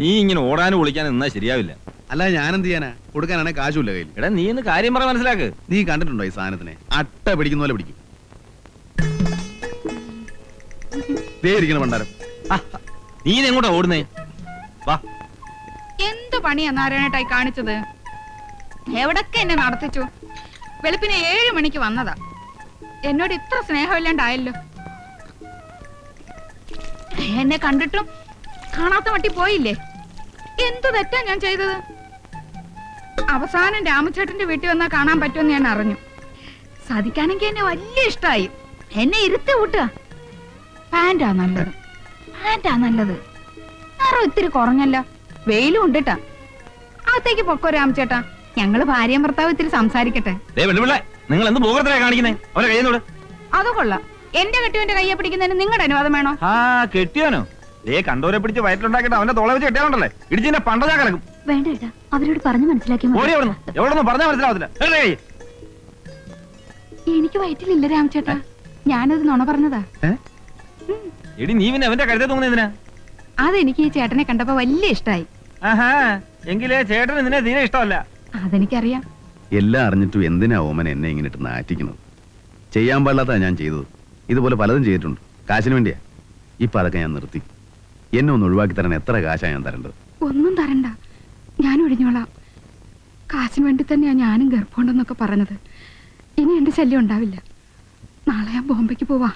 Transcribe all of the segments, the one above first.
നീ ഇങ്ങനെ ഓടാനും വിളിക്കാനും നിന്നാ ശരിയാവില്ല. അല്ല ഞാൻ എന്ത് ചെയ്യാനാ? കൊടുക്കാനാണെ കാശുമില്ല കയ്യിൽ. എടാ നീ ഇന്ന് കാര്യം പറ, മനസ്സിലാക്ക്. നീ കണ്ടിട്ടുണ്ടോ ഈ സാധനത്തിനെ? അട്ട പിടിക്കുന്ന പോലെ പിടിക്കും. ദേ ഇരിക്കണ പണ്ടാരം. നീ എങ്ങോട്ടാ ഓടുന്നേ? വാ. എന്ത് പണിയാ നാരായണേട്ടായി കാണിച്ചത്? എവിടൊക്കെ എന്നെ നടത്തിച്ചു. വെളുപ്പിനെ 7 മണിക്ക് വന്നതാ. എന്നോട് ഇത്ര സ്നേഹമില്ലാണ്ടായല്ലോ. എന്നെ കണ്ടിട്ടും കാണാത്ത മട്ടി പോയില്ലേ? എന്ത് തെറ്റാ ഞാൻ ചെയ്തത്? അവസാനം രാമചേട്ടന്റെ വീട്ടിൽ വന്നാ കാണാൻ പറ്റുമെന്ന് ഞാൻ അറിഞ്ഞു. സാധിക്കാനെങ്കിൽ എന്നെ വലിയ ഇഷ്ടായി. എന്നെ ഇരുത്തി കൂട്ടുക. പാന്റാ നല്ലത്, പാന്റാ നല്ലത്. നിറം ഇത്തിരി കുറഞ്ഞല്ല, വെയിലും ഉണ്ടിട്ടാ. അകത്തേക്ക് പൊക്കോ രാമചേട്ടാ, ഞങ്ങള് ഭാര്യയും ഭർത്താവ് ഇത്തിരി സംസാരിക്കട്ടെ. നിങ്ങൾ എന്ത് പോകത്തിലാ കാണിക്കുന്നേ? അവരെ കഴിയുന്നോട്. അത് കൊള്ളാം. എന്റെ കെട്ടിയോന്റെ കയ്യെ പിടിക്കുന്നതിന് നിങ്ങളുടെ അനുവാദം വേണോ? ആ കെട്ടിയോനോ? കണ്ടോരെ പിടിച്ച് വയറ്റിലുണ്ടാക്കിട്ട് അവന്റെ തോളെ വെച്ച് കെട്ടിയാലുണ്ടല്ലേ ഇടിച്ചിന്റെ പണ്ട ഞാൻ കിടക്കും. വേണ്ട ഏട്ടാ, അവരോട് പറഞ്ഞു മനസ്സിലാക്കി. എവിടെന്ന് പറഞ്ഞാൽ മനസ്സിലാവത്തില്ല. എനിക്ക് വയറ്റിലില്ല രാമചേട്ടാ, ഞാനത് നുണ പറഞ്ഞതാ. എടി നീ പിന്നെ അവന്റെ കരുത്തെ തൂങ്ങുന്നതിനാ? അതെനിക്ക് ഈ ചേട്ടനെ കണ്ടപ്പോ വലിയ ഇഷ്ടായി. ആഹാ, എങ്കിലേ ചേട്ടന് നിന്നെ തീരെ ഇഷ്ടമല്ല. അതെനിക്കറിയാം. എല്ലാം അറിഞ്ഞിട്ടും എന്തിനാ ഓമന എന്നെ ഇങ്ങനെ ഇട്ട് നാറ്റിക്കുന്നത്? ചെയ്യാൻ പാടില്ലാത്ത ഞാൻ ചെയ്തത്. ഇതുപോലെ പലതും ചെയ്തിട്ടുണ്ട്, കാശിന് വേണ്ടിയാ. ഇപ്പൊ അതൊക്കെ ഞാൻ നിർത്തി. എന്നെ ഒന്ന് ഒഴിവാക്കി തരാൻ എത്ര കാശാ ഞാൻ തരേണ്ടത്? ഒന്നും തരണ്ട, ഞാൻ ഒഴിഞ്ഞോളാം. കാശിന് വേണ്ടി തന്നെയാ ഞാനും ഗർഭമുണ്ടെന്നൊക്കെ പറഞ്ഞത്. ഇനി എന്റെ ശല്യം ഉണ്ടാവില്ല. നാളെ ഞാൻ ബോംബെക്ക് പോവാ,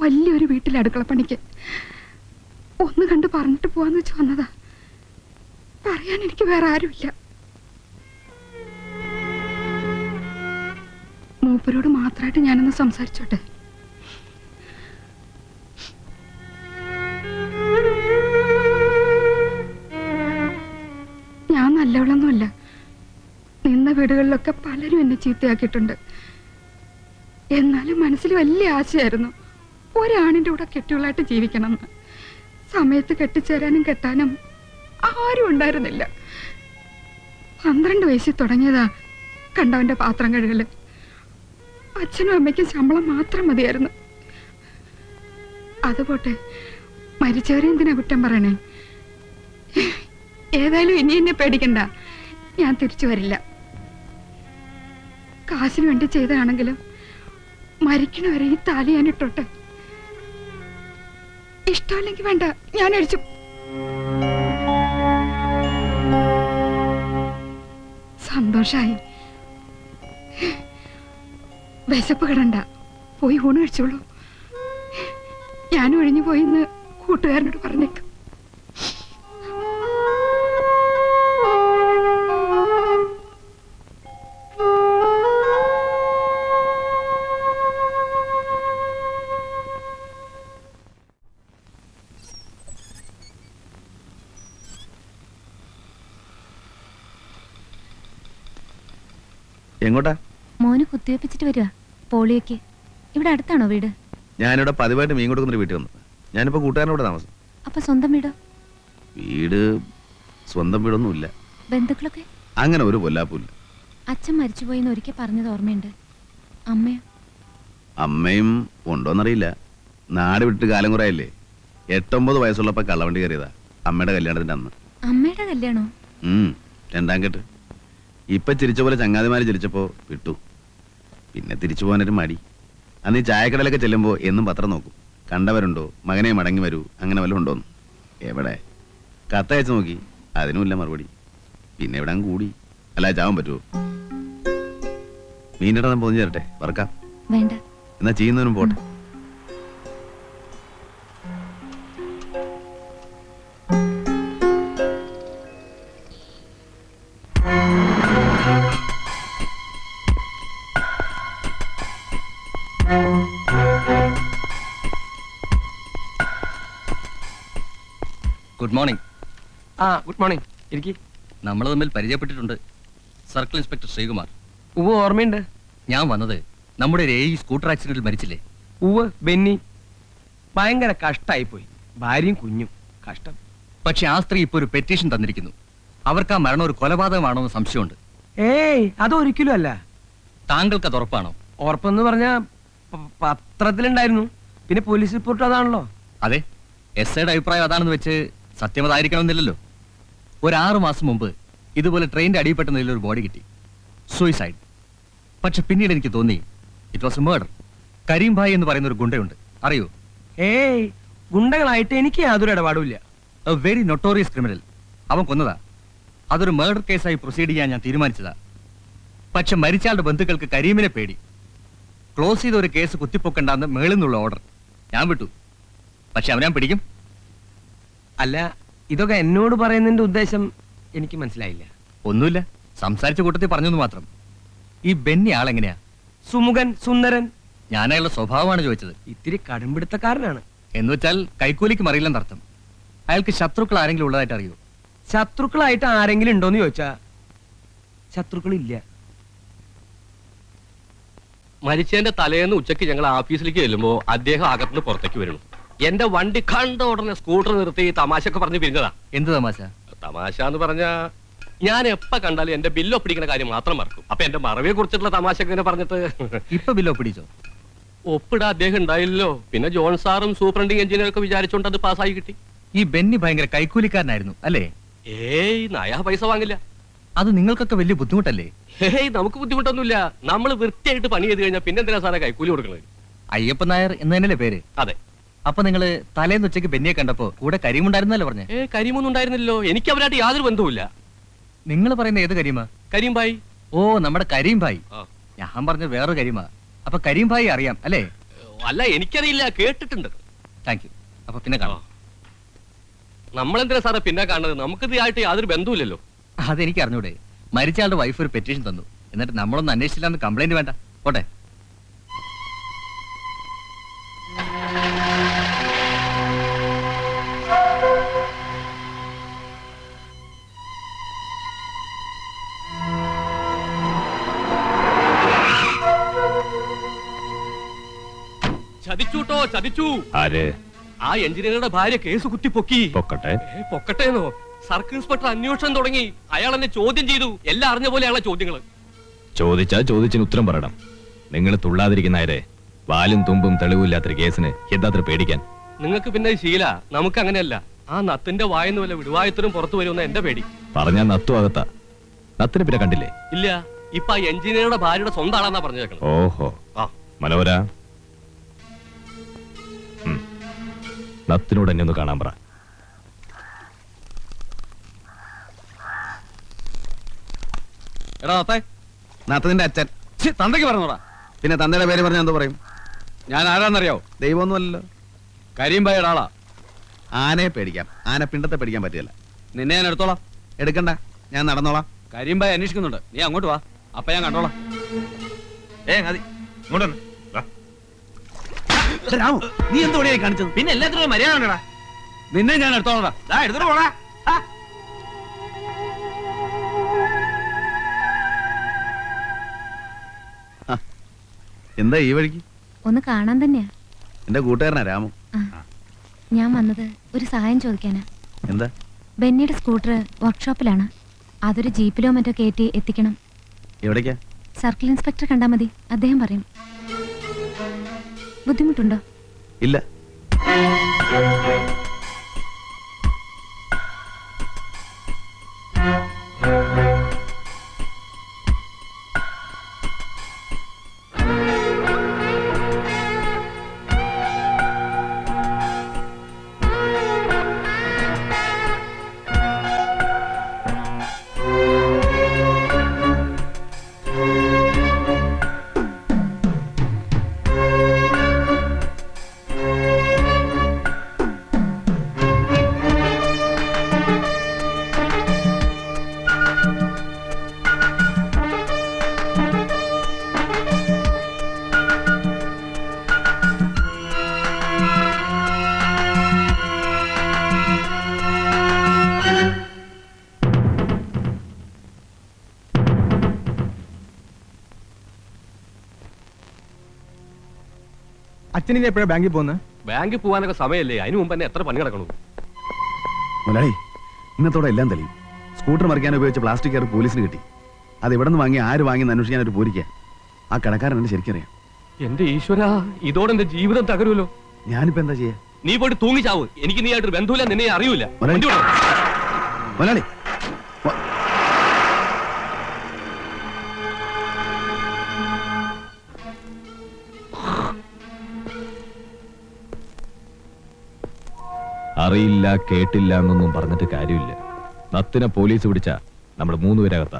വലിയൊരു വീട്ടിൽ അടുക്കളപ്പണിക്ക്. ഒന്ന് കണ്ട് പറഞ്ഞിട്ട് പോവാന്ന് വെച്ച് വന്നതാ. പറയാൻ എനിക്ക് വേറെ ആരുമില്ല. മൂപ്പരോട് മാത്രമായിട്ട് ഞാനൊന്ന് സംസാരിച്ചോട്ടെ. ഞാൻ നല്ലവളൊന്നുമല്ല. നിന്ന വീടുകളിലൊക്കെ പലരും എന്നെ ചീത്തയാക്കിയിട്ടുണ്ട്. എന്നാലും മനസ്സിൽ വലിയ ആശയായിരുന്നു ഒരാണിന്റെ കൂടെ കെട്ടികളായിട്ട് ജീവിക്കണമെന്ന്. സമയത്ത് കെട്ടിച്ചേരാനും കെട്ടാനും ആരും ഉണ്ടായിരുന്നില്ല. 12 വയസ്സിൽ തുടങ്ങിയതാ കണ്ടവന്റെ പാത്രം കഴുകല്. അച്ഛനും അമ്മയ്ക്കും ശമ്പളം മാത്രം മതിയായിരുന്നു. അതുപോട്ടെ, മരിച്ചവരെ എന്തിനാ കുറ്റം പറയണേ? ഏതായാലും ഇനി എന്നെ പേടിക്കണ്ട, ഞാൻ തിരിച്ചു വരില്ല. കാശിന് വേണ്ടി ചെയ്തതാണെങ്കിലും മരിക്കണവരെ ഈ താലി ഞാൻ ഇട്ടോട്ടെ. ഇഷ്ടമല്ലെങ്കിൽ വേണ്ട, ഞാൻ അടിച്ചു. സന്തോഷായി. വിശപ്പ് കിടണ്ട, പോയി ഊണ് കഴിച്ചോളൂ. ഞാൻ ഒഴിഞ്ഞു പോയിന്ന് കൂട്ടുകാരനോട് പറഞ്ഞേക്കും. എങ്ങോട്ടാ? മോന് കുത്തിവെപ്പിച്ചിട്ട് വരിക, പോളിയോക്ക്. ഇവിടെ അടുത്താണോ വീട്? ഞാനിവിടെ പതിവായിട്ട് മീൻ കൊടുക്കുന്നൊരു വീട്ടിൽ വന്നു. ഞാനിപ്പോ കൂട്ടുകാരനോട് താമസം. അപ്പൊ സ്വന്തം വീടോ? വീട് സ്വന്തം വീടൊന്നുമില്ല. ബന്ധുക്കളൊക്കെ? അങ്ങനെ ഒരു കൊല്ലാപ്പൂല്ല. അച്ഛൻ മരിച്ചുപോയിന്ന് ഒരിക്കൽ പറഞ്ഞത് ഓർമ്മയുണ്ട്. അമ്മയോ? അമ്മയും ഉണ്ടോന്നറിയില്ല. നാട് വിട്ട് കാലം കുറയല്ലേ. 8-9 വയസ്സുള്ളപ്പോ കള്ളവണ്ടി കയറിയതാ അമ്മയുടെ കല്യാണത്തിന്റെ അന്ന്. അമ്മയുടെ കല്യാണോ? 2ാം കെട്ട്. ഇപ്പൊ ചിരിച്ച പോലെ ചങ്ങാതിമാര് ചിരിച്ചപ്പോ വിട്ടു. പിന്നെ തിരിച്ചു പോകാനൊരു മടി. അന്ന് ഈ ചായക്കടലൊക്കെ ചെല്ലുമ്പോ എന്നും പത്രം നോക്കും, കണ്ടവരുണ്ടോ, മകനെ മടങ്ങി വരൂ, അങ്ങനെ വല്ലതും ഉണ്ടോന്ന്. എവിടെ? കത്തയച്ച് നോക്കി, അതിനുമില്ല മറുപടി. പിന്നെ എവിടെ കൂടി. അല്ല ചാവാൻ പറ്റുമോ? മീനിട പൊതിഞ്ഞു തരട്ടെ, വറക്കാം? വേണ്ട. എന്നാ ചെയ്യുന്നതിനും പോട്ടെ. Good morning. Good morning. ഇരിക്കി. നമ്മൾ തമ്മിൽ പരിചയപ്പെട്ടിട്ടുണ്ട്. Circle inspector Sreekumar. ഉവ്വ്, ഓർമ്മയുണ്ട്. ഞാൻ വന്നത് നമ്മുടെ ഈ സ്കൂട്ടർ ആക്സിഡന്റിൽ മരിച്ചില്ലേ? ഉവ്വ്, ബെന്നി. ഭയങ്കര കഷ്ടായിപ്പോയി. ഭാര്യയും കുഞ്ഞും കഷ്ടം. പക്ഷെ ആ സ്ത്രീ ഇപ്പൊ ഒരു പെറ്റീഷൻ തന്നിരിക്കുന്നു. അവർക്ക് ആ മരണം ഒരു കൊലപാതകമാണോ എന്ന് സംശയമുണ്ട്. ഏയ്, അതൊരിക്കലും അല്ല. താങ്കൾക്ക് അത് ഉറപ്പാണോ? ഉറപ്പെന്ന് പറഞ്ഞ പത്രത്തിലുണ്ടായിരുന്നു. പിന്നെ പോലീസ് റിപ്പോർട്ട് അതാണല്ലോ. അതെ, എസ് ഐയുടെ അഭിപ്രായം അതാണെന്ന് വെച്ച് സത്യം അതായിരിക്കണമെന്നില്ലല്ലോ. ഒരു 6 മാസം മുമ്പ് ഇതുപോലെ ട്രെയിനിന്റെ അടിയിൽപ്പെട്ട നിലയിൽ ഒരു ബോഡി കിട്ടി. സൂയിസൈഡ്. പക്ഷെ പിന്നീട് എനിക്ക് തോന്നി it was a murder. Kareem Bhai എന്ന് പറയുന്ന ഒരു ഗുണ്ടയുണ്ട്, അറിയോ? ഏയ്, ഗുണ്ടകളായിട്ട് എനിക്ക് യാതൊരു ഇടപാടുമില്ല. A very notorious criminal. അവൻ കൊന്നതാ. അതൊരു മർഡർ കേസായി പ്രൊസീഡ് ചെയ്യാൻ ഞാൻ തീരുമാനിച്ചതാ. പക്ഷെ മരിച്ചയാളുടെ ബന്ധുക്കൾക്ക് കരീമിനെ പേടി. ക്ലോസ് ചെയ്ത ഒരു കേസ് കുത്തിപ്പൊക്കണ്ടെന്ന് മേളിൽ നിന്നുള്ള ഓർഡർ. ഞാൻ വിട്ടു. പക്ഷെ അവനെ ഞാൻ പിടിക്കും. അല്ല, ഇതൊക്കെ എന്നോട് പറയുന്നതിന്റെ ഉദ്ദേശം എനിക്ക് മനസ്സിലായില്ല. ഒന്നുമില്ല, സംസാരിച്ച കൂട്ടത്തിൽ പറഞ്ഞെന്ന് മാത്രം. ഈ ബെന്നി ആളെങ്ങനെയാ? സുമുഖൻ, സുന്ദരൻ, ഞാൻ അയാളുടെ സ്വഭാവമാണ് ചോദിച്ചത്. ഇത്തിരി കടുംപിടുത്തക്കാരനാണ്. എന്ന് വെച്ചാൽ കൈക്കൂലിക്ക് മറിയില്ലെന്നർത്ഥം. അയാൾക്ക് ശത്രുക്കൾ ആരെങ്കിലും ഉള്ളതായിട്ട് അറിയോ? ശത്രുക്കളായിട്ട് ആരെങ്കിലും ഉണ്ടോന്ന് ചോദിച്ചാ ശത്രുക്കളില്ല. മരിച്ചതിന്റെ തലേന്ന് ഉച്ചയ്ക്ക് ഞങ്ങൾ ഓഫീസിലേക്ക് ചെല്ലുമ്പോ അദ്ദേഹം അകത്തുനിന്ന് പുറത്തേക്ക് വരുന്നു. എന്റെ വണ്ടി കണ്ട ഉടനെ സ്കൂട്ടർ നിർത്തി തമാശയൊക്കെ പറഞ്ഞ് പിരിഞ്ഞതാ. എന്ത് തമാശ? തമാശ എന്ന് പറഞ്ഞാ ഞാൻ എപ്പ കണ്ടാലും എന്റെ ബില്ല് ഒപ്പിടിക്കുന്ന കാര്യം മാത്രം മറക്കും. അപ്പൊ എന്റെ മറവിയെ കുറിച്ചിട്ടുള്ള തമാശ ഇങ്ങനെ പറഞ്ഞിട്ട് ഇപ്പൊ ബില്ലോ പിടിച്ചോ? ഒപ്പിടാ അദ്ദേഹം ഉണ്ടായില്ലോ. പിന്നെ ജോൺ സാറും സൂപ്രണ്ടിങ് എഞ്ചിനീയറൊക്കെ വിചാരിച്ചോണ്ട് അത് പാസ്സായി കിട്ടി. ഈ ബെന്നി ഭയങ്കര കൈക്കൂലിക്കാരനായിരുന്നു അല്ലേ? ഏയ്, നയാ പൈസ വാങ്ങില്ല. അത് നിങ്ങൾക്കൊക്കെ വലിയ ബുദ്ധിമുട്ടല്ലേ? ഏയ്, നമുക്ക് ബുദ്ധിമുട്ടൊന്നുമില്ല. നമ്മൾ വൃത്തിയായിട്ട് പണി ചെയ്ത് കഴിഞ്ഞാൽ പിന്നെ എന്തിനാ സാറേ കൈക്കൂലി കൊടുക്കുന്നത്? അയ്യപ്പൻ നായർ എന്ന് തന്നെയല്ലേ പേര്? അതെ. അപ്പൊ നിങ്ങള് തലേന്ന് ഉച്ചയ്ക്ക് ബെന്നിയെ കണ്ടപ്പോ കൂടെ കരീമുണ്ടായിരുന്നല്ലേ പറഞ്ഞേ? കരീമൊന്നും ഉണ്ടായിരുന്നില്ലല്ലോ. എനിക്ക് അവരായിട്ട് യാതൊരു ബന്ധവുമില്ല. നിങ്ങൾ പറയുന്ന ഏത് കരീമ? കരീം ഭായി. ഓ, നമ്മുടെ കരീം ഭായി. ആ. ഞാൻ പറഞ്ഞ വേറൊരു കരീമ. അപ്പൊ കരീം ഭായി അറിയാം അല്ലേ? അല്ല, എനിക്കറിയില്ല, കേട്ടിട്ടുണ്ട്. Thank you. അപ്പൊ പിന്നെ കാണാം. നമ്മളെന്തിനാ സാറേ പിന്നെ കാണുന്നത്? നമുക്കിത് ആയിട്ട് യാതൊരു ബന്ധവുമില്ലല്ലോ. അതെനിക്ക് അറിഞ്ഞൂടെ. മരിച്ചയാളുടെ വൈഫ് ഒരു പെറ്റീഷൻ തന്നു. എന്നിട്ട് നമ്മളൊന്നും അന്വേഷിച്ചില്ലാന്ന് കംപ്ലൈന്റ് വേണ്ട. പോട്ടെ. ചതിച്ചൂട്ടോ, ചതിച്ചു. ആര്? ആ എഞ്ചിനീയറുടെ ഭാര്യ കേസ് കുത്തിപ്പൊക്കി. പൊക്കട്ടെ. പൊക്കട്ടേന്നോ? സർക്കിൾ ഇൻസ്പെക്ടർ അന്വേഷണം തുടങ്ങി. അയാൾ എന്നെ ചോദ്യം ചെയ്തു. എല്ലാം അറിഞ്ഞ പോലെ അയാളെ ചോദ്യങ്ങള്. ചോദിച്ചാ ചോദിച്ചിന് ഉത്തരം പറയണം. നിങ്ങൾ തുള്ളാതിരിക്കുന്നവരെ വാലും തുമ്പും തെളിവില്ലാത്തൊരു കേസിന് എന്താത്ര പേടിക്കാൻ? നിങ്ങൾക്ക് പിന്നെ ശീല, നമുക്ക് അങ്ങനെയല്ല. ആ നത്തിന്റെ വായെന്ന് വല്ല വിടുവായത്തിനും പുറത്തു വരുമെന്ന എന്റെ പേടി. പറഞ്ഞാ നത്തു അകത്താ. നത്തിന് പിന്നെ കണ്ടില്ലേ? ഇല്ല, ഇപ്പൊ ആ എഞ്ചിനീയറുടെ ഭാര്യയുടെ സ്വന്തം ആളാന്നാ പറഞ്ഞേക്കണം. ഓഹോ. ആ, മനോഹര, നത്തിനോട് എന്നെ ഒന്ന് കാണാൻ പറ. എടാ നത്തേ. നാത്തതിന്റെ അച്ഛൻ. തന്തയ്ക്ക് പറഞ്ഞോടാ. പിന്നെ തന്തയുടെ പേര് പറഞ്ഞാൽ എന്തോ പറയും? ഞാൻ ആരാന്നറിയോ? ദൈവമൊന്നുമല്ലല്ലോ. കരീം ഭായിയുടെ ആളാ. ആനയെ പേടിക്കാം, ആന പിണ്ടത്തെ പേടിക്കാൻ പറ്റില്ല. നിന്നെ ഞാൻ എടുത്തോളാം. എടുക്കണ്ട, ഞാൻ നടന്നോളാം. കരീം ഭായി അന്വേഷിക്കുന്നുണ്ട്. നീ അങ്ങോട്ട് വാ. അപ്പൊ ഞാൻ കണ്ടോളാം. രാമു, നീ എന്തോടെയായി കാണിച്ചത്? പിന്നെ എല്ലാത്തിനും മര്യാദ ഉണ്ടടാ. നിന്നെ ഞാൻ എടുത്തോളാം. എടുത്തിട്ട് പോടാ. എന്താ ഈ വഴിക്ക്? ഒന്ന് കാണാൻ തന്നെയാ. എന്റെ കൂട്ടുകാരനാ രാമു. ഞാൻ വന്നത് ഒരു സഹായം ചോദിക്കാനാ. എന്താ? ബെന്നിയുടെ സ്കൂട്ടർ വർക്ക്ഷോപ്പിലാണ്. അതൊരു ജീപ്പിലോ മറ്റോ കയറ്റി എത്തിക്കണം. എവിടേക്കാ? സർക്കിൾ ഇൻസ്പെക്ടർ കണ്ടാൽ മതി, അദ്ദേഹം പറയും. ബുദ്ധിമുട്ടുണ്ടോ? ഇല്ല. അച്ഛനിത് എപ്പോഴാണ് ബാങ്കിൽ പോകുന്നത്? ബാങ്കിൽ പോകാനൊക്കെ സമയമല്ലേ? അതിന് മുമ്പ് തന്നെ എത്ര പണി കിടക്കണു. മുതലാളി, ഇന്നത്തോടെ എല്ലാം തെളിയും. സ്കൂട്ടർ മറിക്കാൻ ഉപയോഗിച്ച പ്ലാസ്റ്റിക് കയർ പോലീസിന് കിട്ടി. അത് എവിടെ നിന്ന് വാങ്ങി, ആര് വാങ്ങി അന്വേഷിക്കാൻ ഒരു പോരിക്കുക. ആ കടക്കാരൻ എന്നെ ശരിക്കറിയാം. എന്റെ ഈശ്വര, ഇതോടെ എന്റെ ജീവിതം തകരുമല്ലോ. ഞാനിപ്പോ എന്താ ചെയ്യാ? നീ പോയിട്ട് തൂങ്ങിച്ചാവ്. എനിക്ക് നീ ആയിട്ടൊരു ബന്ധുവില്ല, നിന്നെ അറിയൂല. മുതലാളി. വണ്ടി വിടോ. മുതലാളി അറിയില്ല കേട്ടില്ല എന്നൊന്നും പറഞ്ഞിട്ട് കാര്യമില്ല. നത്തിനെ പോലീസ് പിടിച്ച നമ്മൾ 3 പേരകത്താ.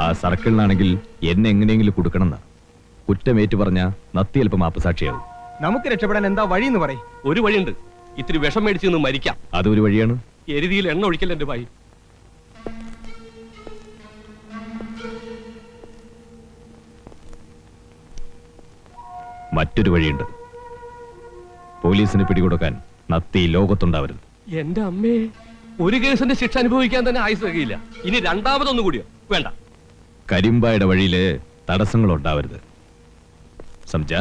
ആ സർക്കിളിനാണെങ്കിൽ എന്നെ എങ്ങനെയെങ്കിലും കൊടുക്കണമെന്ന കുറ്റമേറ്റു പറഞ്ഞ നത്തി അല്പം മാപ്പസാക്ഷിയാവും. നമുക്ക് രക്ഷപ്പെടാൻ എന്താ വഴിയെന്ന് പറയും. ഒരു വഴിയുണ്ട്. ഇത്തിരി വിഷം മേടിച്ച് നിന്ന് മരിക്കാം. അതൊരു വഴിയാണ്. എരുതിയിൽ എണ്ണ ഒഴിക്കൽ എന്റെ ഭായി. മറ്റൊരു വഴിയുണ്ട്. പോലീസിന് പിടികൊടുക്കാൻ നത്തി ലോകത്തുണ്ടാവരുത്. എന്റെ അമ്മേ, ഒരു കേസിന്റെ ശിക്ഷ അനുഭവിക്കാൻ തന്നെ ആയുസ് തികയില്ല. ഇനി രണ്ടാമതൊന്നു കൂടിയോ? വേണ്ട. കരിമ്പായുടെ വഴിയില് തടസ്സങ്ങൾ ഉണ്ടാവരുത്. സംജ